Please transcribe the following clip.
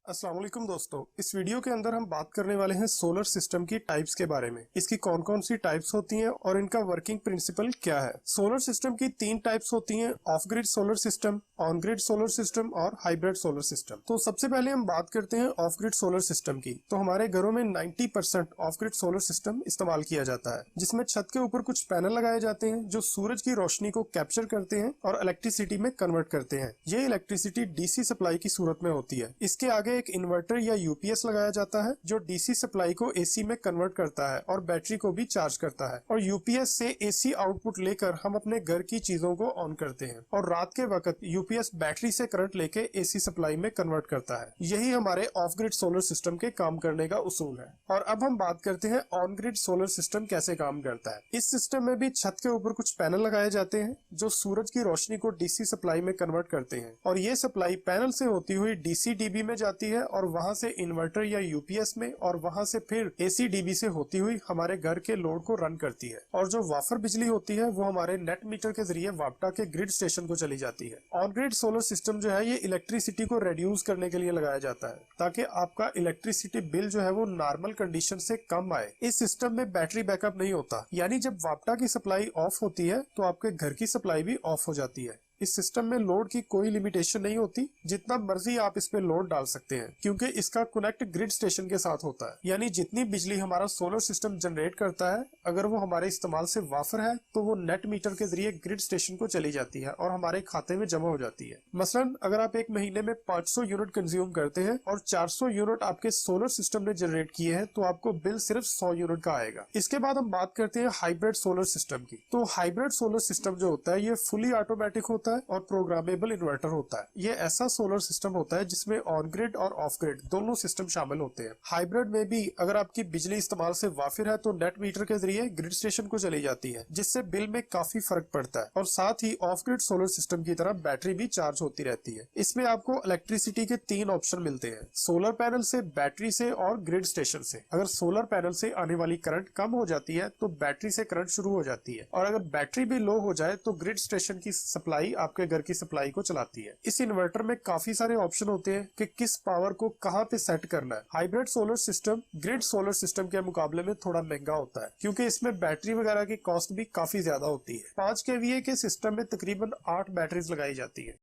अस्सलाम वालेकुम दोस्तों, इस वीडियो के अंदर हम बात करने वाले हैं सोलर सिस्टम की टाइप्स के बारे में। इसकी कौन कौन सी टाइप्स होती हैं और इनका वर्किंग प्रिंसिपल क्या है। सोलर सिस्टम की 3 टाइप्स होती हैं: of grid solar system, on grid solar system और हाइब्रिड सोलर सिस्टम। तो सबसे पहले हम बात करते हैं ऑफ ग्रिड सोलर सिस्टम की। तो हमारे घरों में 90% ऑफ ग्रिड सोलर सिस्टम इस्तेमाल किया जाता है, जिसमें छत के ऊपर कुछ पैनल लगाए जाते हैं जो सूरज की रोशनी को कैप्चर करते हैं और इलेक्ट्रिसिटी में कन्वर्ट करते हैं। ये इलेक्ट्रिसिटी डीसी सप्लाई की सूरत में होती है। इसके आगे एक इन्वर्टर या यूपीएस लगाया जाता है जो डीसी सप्लाई को एसी में कन्वर्ट करता है और बैटरी को भी चार्ज करता है। और यूपीएस से एसी आउटपुट लेकर हम अपने घर की चीजों को ऑन करते हैं और रात के वक्त यूपीएस बैटरी से करंट लेके एसी सप्लाई में कन्वर्ट करता है। यही हमारे ऑफ ग्रिड सोलर सिस्टम के काम करने का उसूल है। और अब हम बात करते हैं ऑन ग्रिड सोलर सिस्टम कैसे काम करता है। इस सिस्टम में भी छत के ऊपर कुछ पैनल लगाए जाते हैं जो सूरज की रोशनी को डीसी सप्लाई में कन्वर्ट करते हैं और ये सप्लाई पैनल से होती हुई डीसी डीबी में जाती है और वहां से इन्वर्टर या यूपीएस में और वहां से फिर एसी डीबी से होती हुई हमारे घर के लोड को रन करती है। और जो वाफर बिजली होती है वो हमारे नेट मीटर के जरिए वापटा के ग्रिड स्टेशन को चली जाती है। ऑन ग्रिड सोलर सिस्टम जो है ये इलेक्ट्रिसिटी को रिड्यूस करने के लिए लगाया जाता है ताकि आपका इलेक्ट्रिसिटी बिल जो है वो नॉर्मल कंडीशन से कम आए। इस सिस्टम में बैटरी बैकअप नहीं होता, यानी जब वापटा की सप्लाई ऑफ होती है तो आपके घर की सप्लाई भी ऑफ हो जाती है। इस सिस्टम में लोड की कोई लिमिटेशन नहीं होती, जितना मर्जी आप इस पे लोड डाल सकते हैं क्योंकि इसका कनेक्ट ग्रिड स्टेशन के साथ होता है। यानी जितनी बिजली हमारा सोलर सिस्टम जनरेट करता है, अगर वो हमारे इस्तेमाल से वाफर है तो वो नेट मीटर के जरिए ग्रिड स्टेशन को चली जाती है और हमारे खाते में जमा हो जाती है। मसलन अगर आप एक महीने में 500 यूनिट कंज्यूम करते हैं और 400 यूनिट आपके सोलर सिस्टम ने जनरेट किए हैं तो आपको बिल सिर्फ 100 यूनिट का आएगा। इसके बाद हम बात करते हैं हाइब्रिड सोलर सिस्टम की। तो हाइब्रिड सोलर सिस्टम जो होता है ये फुली ऑटोमेटिक होता है और प्रोग्रामेबल इन्वर्टर होता है। ये ऐसा सोलर सिस्टम होता है जिसमें ऑन ग्रिड और ऑफ ग्रिड दोनों सिस्टम शामिल होते हैं। हाइब्रिड में भी अगर आपकी बिजली इस्तेमाल से वाफिर है तो नेट मीटर के जरिए ग्रिड स्टेशन को चली जाती है, जिससे बिल में काफी फर्क पड़ता है। और साथ ही ऑफ ग्रिड सोलर सिस्टम की तरह बैटरी भी चार्ज होती रहती है। इसमें आपको इलेक्ट्रिसिटी के 3 ऑप्शन मिलते हैं: सोलर पैनल से, बैटरी से और ग्रिड स्टेशन से। अगर सोलर पैनल से आने वाली करंट कम हो जाती है तो बैटरी से करंट शुरू हो जाती है, और अगर बैटरी भी लो हो जाए तो ग्रिड स्टेशन की सप्लाई आपके घर की सप्लाई को चलाती है। इस इन्वर्टर में काफी सारे ऑप्शन होते हैं कि किस पावर को कहां पे सेट करना है। Hybrid solar system grid solar system के मुकाबले में थोड़ा महंगा होता है क्योंकि इसमें बैटरी वगैरह की कॉस्ट भी काफी ज्यादा होती है। 5 kVA के सिस्टम में तकरीबन 8 बैटरीज लगाई जाती है।